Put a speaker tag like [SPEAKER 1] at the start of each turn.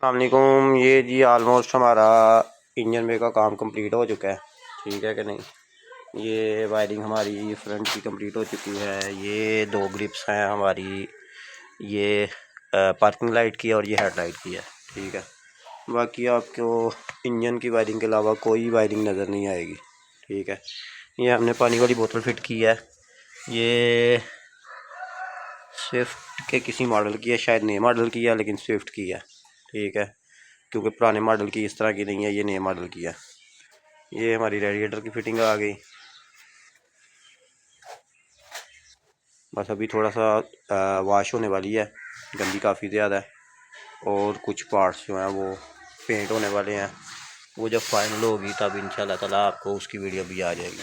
[SPEAKER 1] अस्सलामुअलैकुम। ये जी ऑलमोस्ट हमारा इंजन में का काम कंप्लीट हो चुका है, ठीक है कि नहीं। ये वायरिंग हमारी फ्रंट की कंप्लीट हो चुकी है। ये दो ग्रिप्स हैं हमारी, ये पार्किंग लाइट की और ये हेडलाइट की है, ठीक है। बाकी आपको इंजन की वायरिंग के अलावा कोई वायरिंग नज़र नहीं आएगी, ठीक है। ये हमने पानी वाली बोतल फिट की है। ये स्विफ्ट के किसी मॉडल की है, शायद नए मॉडल की है, लेकिन स्विफ्ट की है, ठीक है, क्योंकि पुराने मॉडल की इस तरह की नहीं है, ये नए मॉडल की है। ये हमारी रेडिएटर की फिटिंग आ गई। बस अभी थोड़ा सा वॉश होने वाली है, गंदी काफ़ी ज़्यादा है, और कुछ पार्ट्स जो हैं वो पेंट होने वाले हैं। वो जब फाइनल होगी तब इंशाल्लाह ताला आपको उसकी वीडियो भी आ जाएगी।